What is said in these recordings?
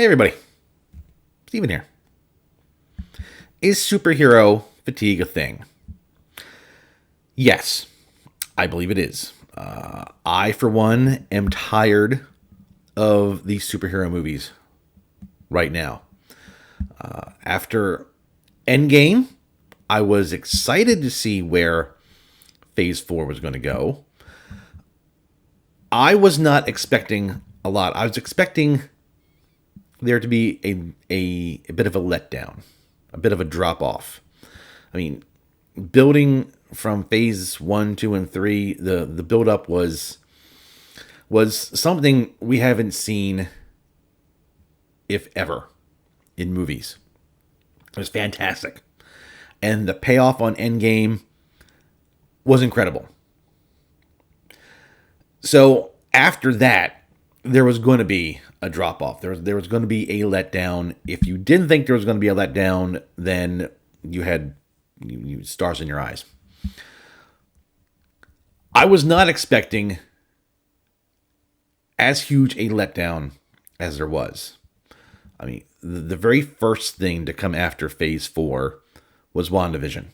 Hey everybody, Steven here. Is superhero fatigue a thing? Yes, I believe it is. I, for one, am tired of these superhero movies right now. After Endgame, I was excited to see where Phase 4 was going to go. I was not expecting a lot. I was expecting there to be a bit of a letdown, a bit of a drop off. I mean, building from phase 1, 2, and 3, the build up was something we haven't seen, if ever, in movies. It was fantastic. And the payoff on Endgame was incredible. So after that, there was going to be a drop off. There was going to be a letdown. If you didn't think there was going to be a letdown, then you had stars in your eyes. I was not expecting as huge a letdown as there was. I mean, the very first thing to come after Phase 4 was WandaVision.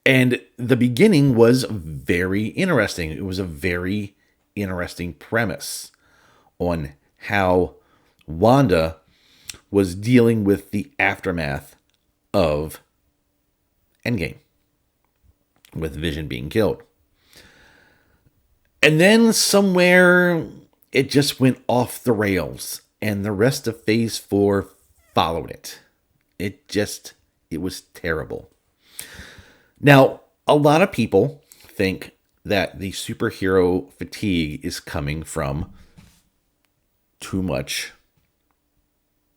And the beginning was very interesting. It was a very interesting premise on how Wanda was dealing with the aftermath of Endgame, with Vision being killed. And then somewhere it just went off the rails, and the rest of Phase 4 followed it. It was terrible. Now, a lot of people think that the superhero fatigue is coming from too much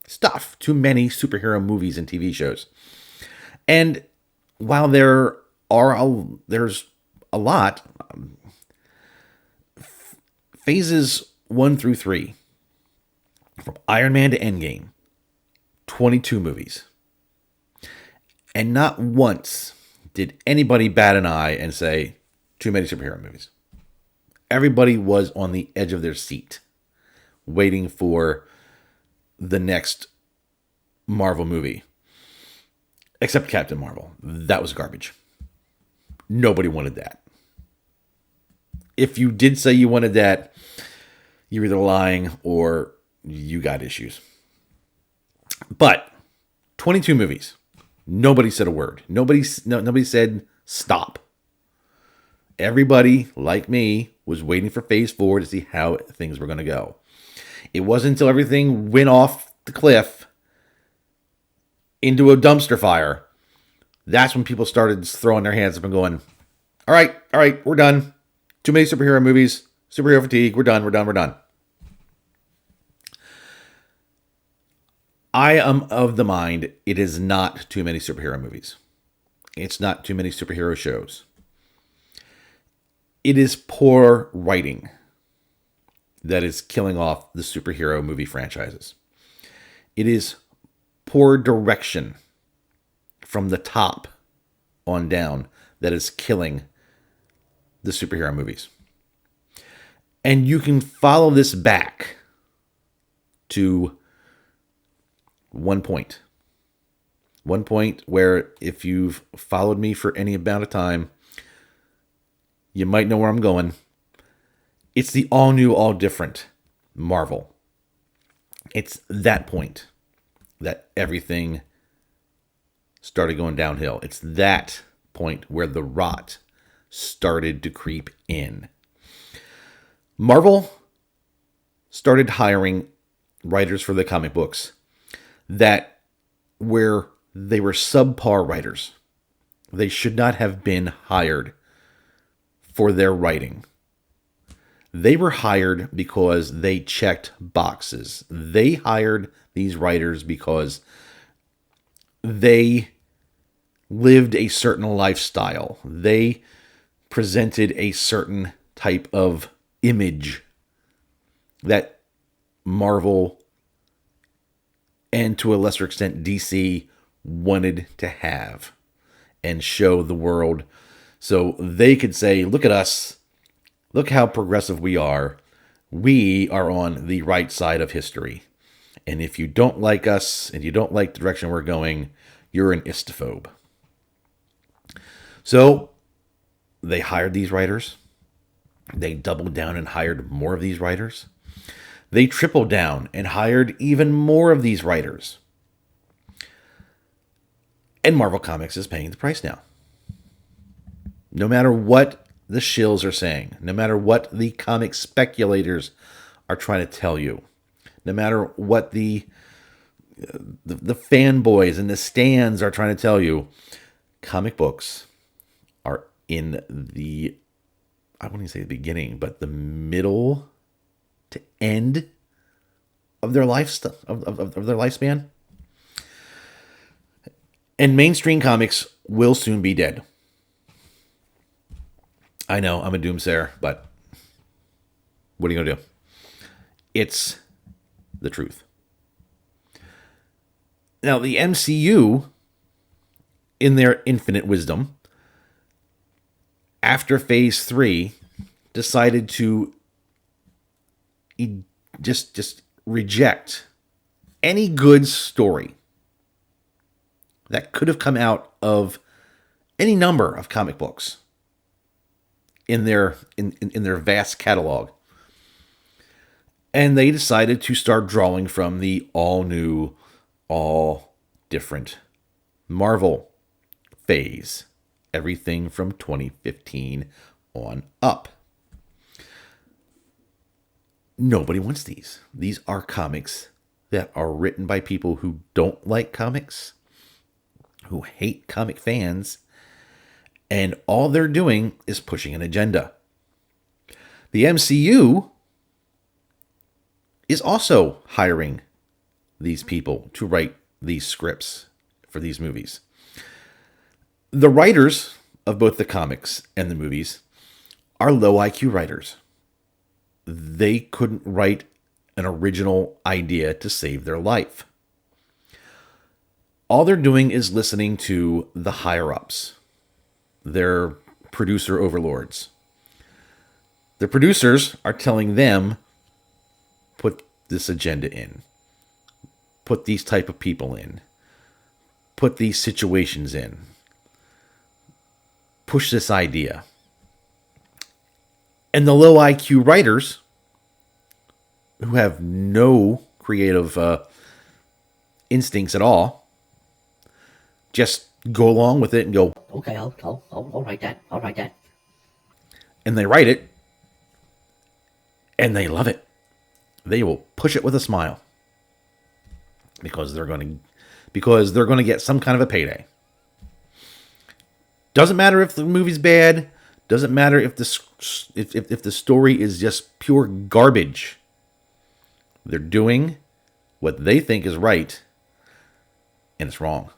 stuff, too many superhero movies and TV shows. And while there's a lot, phases 1 through 3, from Iron Man to Endgame, 22 movies. And not once did anybody bat an eye and say, too many superhero movies. Everybody was on the edge of their seat, waiting for the next Marvel movie. Except Captain Marvel. That was garbage. Nobody wanted that. If you did say you wanted that, you're either lying or you got issues. But 22 movies. Nobody said a word. Nobody said stop. Everybody, like me, was waiting for Phase 4 to see how things were going to go. It wasn't until everything went off the cliff into a dumpster fire, that's when people started throwing their hands up and going, all right, we're done. Too many superhero movies, superhero fatigue, we're done. I am of the mind it is not too many superhero movies. It's not too many superhero shows. It is poor writing that is killing off the superhero movie franchises. It is poor direction from the top on down that is killing the superhero movies. And you can follow this back to one point. One point where, if you've followed me for any amount of time, you might know where I'm going. It's the all new, all different Marvel. It's that point that everything started going downhill. It's that point where the rot started to creep in. Marvel started hiring writers for the comic books that where they were subpar writers. They should not have been hired for their writing. They were hired because they checked boxes. They hired these writers because they lived a certain lifestyle. They presented a certain type of image that Marvel, and to a lesser extent DC, wanted to have and show the world, so they could say, look at us, look how progressive we are on the right side of history. And if you don't like us and you don't like the direction we're going, you're an istophobe. So they hired these writers. They doubled down and hired more of these writers. They tripled down and hired even more of these writers. And Marvel Comics is paying the price now. No matter what the shills are saying, no matter what the comic speculators are trying to tell you, no matter what the fanboys and the stands are trying to tell you, comic books are in the, I wouldn't say the beginning, but the middle to end of their of their lifespan. And mainstream comics will soon be dead. I know, I'm a doomsayer, but what are you going to do? It's the truth. Now, the MCU, in their infinite wisdom, after Phase 3, decided to just reject any good story that could have come out of any number of comic books in their vast catalog. And they decided to start drawing from the all new, all different Marvel phase. Everything from 2015 on up. Nobody wants these. These are comics that are written by people who don't like comics, who hate comic fans, and all they're doing is pushing an agenda. The MCU is also hiring these people to write these scripts for these movies. The writers of both the comics and the movies are low IQ writers. They couldn't write an original idea to save their life. All they're doing is listening to the higher-ups, their producer overlords. The producers are telling them, put this agenda in, put these type of people in, put these situations in, push this idea. And the low IQ writers, who have no creative instincts at all, just go along with it and go, okay, I'll write that. I'll write that. And they write it, and they love it. They will push it with a smile because they're going to get some kind of a payday. Doesn't matter if the movie's bad. Doesn't matter if the story is just pure garbage. They're doing what they think is right, and it's wrong.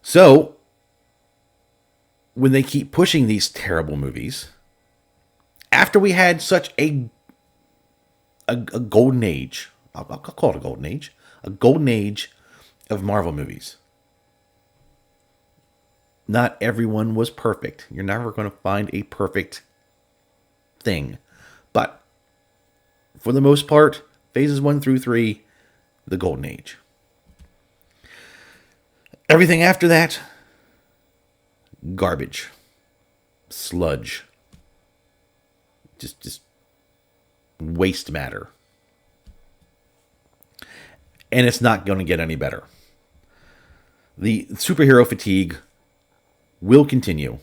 So, when they keep pushing these terrible movies, after we had such a golden age, I'll call it a golden age of Marvel movies. Not everyone was perfect. You're never going to find a perfect thing. But for the most part, phases 1 through 3, the golden age. Everything after that, garbage, sludge, just waste matter. And it's not going to get any better. The superhero fatigue will continue.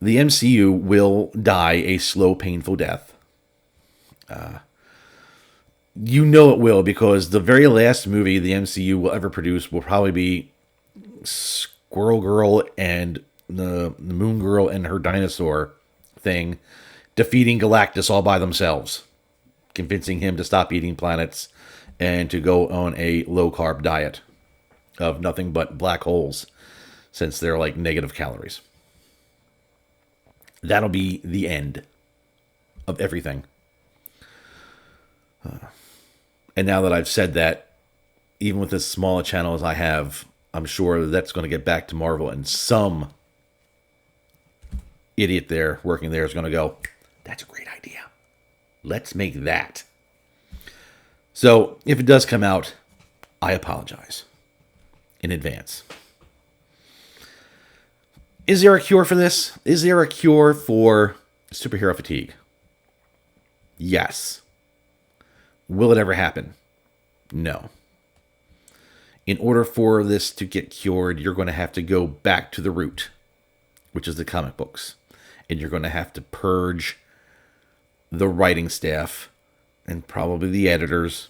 The MCU will die a slow, painful death. You know it will, because the very last movie the MCU will ever produce will probably be Squirrel Girl and the Moon Girl and her dinosaur thing defeating Galactus all by themselves, convincing him to stop eating planets and to go on a low-carb diet of nothing but black holes, since they're like negative calories. That'll be the end of everything. And now that I've said that, even with as small a channel as I have, I'm sure that's going to get back to Marvel, and some idiot there working there is going to go, that's a great idea. Let's make that. So if it does come out, I apologize in advance. Is there a cure for this? Is there a cure for superhero fatigue? Yes. Will it ever happen? No. In order for this to get cured, you're going to have to go back to the root, which is the comic books. And you're going to have to purge the writing staff and probably the editors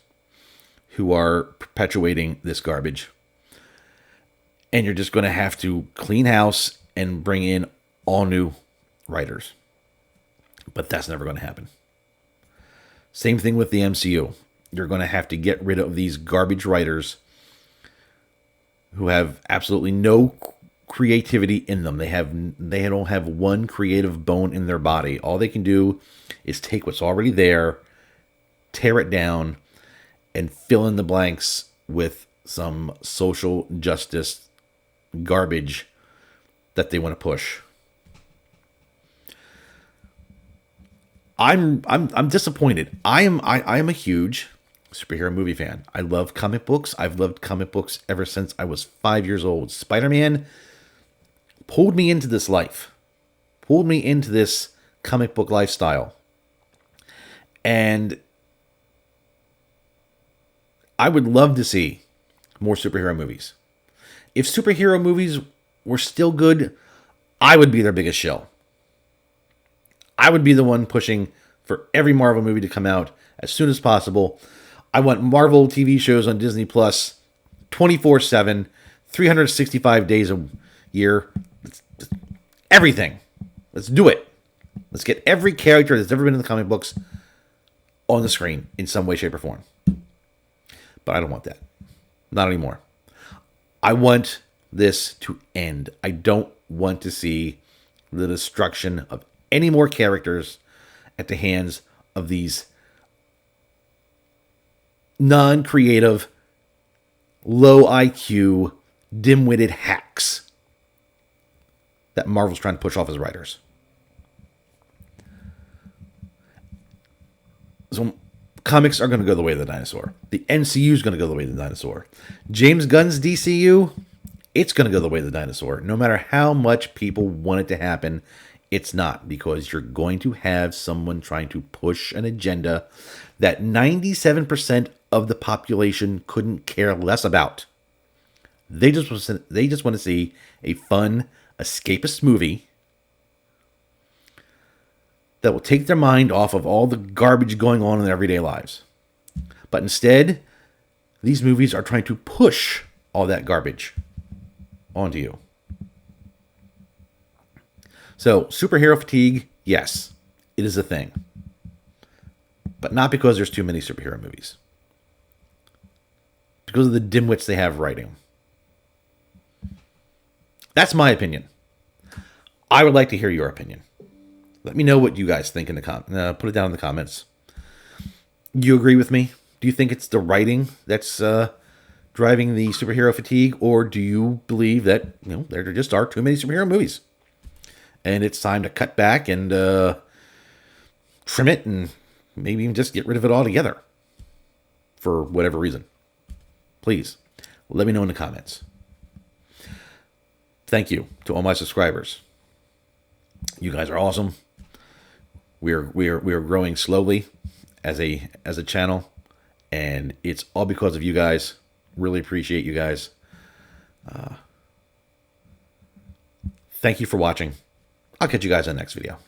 who are perpetuating this garbage. And you're just going to have to clean house and bring in all new writers. But that's never going to happen. Same thing with the MCU. You're going to have to get rid of these garbage writers who have absolutely no creativity in them. They don't have one creative bone in their body. All they can do is take what's already there, tear it down, and fill in the blanks with some social justice garbage that they want to push. I'm disappointed. I am a huge superhero movie fan. I love comic books. I've loved comic books ever since I was 5 years old. Spider-Man pulled me into this life, pulled me into this comic book lifestyle. And I would love to see more superhero movies. If superhero movies were still good, I would be their biggest shill. I would be the one pushing for every Marvel movie to come out as soon as possible. I want Marvel TV shows on Disney Plus 24/7, 365 days a year. Everything. Let's do it. Let's get every character that's ever been in the comic books on the screen in some way, shape, or form. But I don't want that. Not anymore. I want this to end. I don't want to see the destruction of any more characters at the hands of these non-creative, low IQ, dim-witted hacks that Marvel's trying to push off as writers. So comics are going to go the way of the dinosaur. The MCU is going to go the way of the dinosaur. James Gunn's DCU, it's going to go the way of the dinosaur. No matter how much people want it to happen, it's not, because you're going to have someone trying to push an agenda that 97% of the population couldn't care less about. They just want to see a fun, escapist movie that will take their mind off of all the garbage going on in their everyday lives. But instead, these movies are trying to push all that garbage onto you. So, superhero fatigue, yes, it is a thing. But not because there's too many superhero movies. Because of the dimwits they have writing. That's my opinion. I would like to hear your opinion. Let me know what you guys think in the put it down in the comments. Do you agree with me? Do you think it's the writing that's driving the superhero fatigue, or do you believe that there just are too many superhero movies, and it's time to cut back and trim it, and maybe even just get rid of it altogether for whatever reason? Please let me know in the comments. Thank you to all my subscribers. You guys are awesome. We are growing slowly as a channel, and it's all because of you guys. Really appreciate you guys. Thank you for watching. I'll catch you guys in the next video.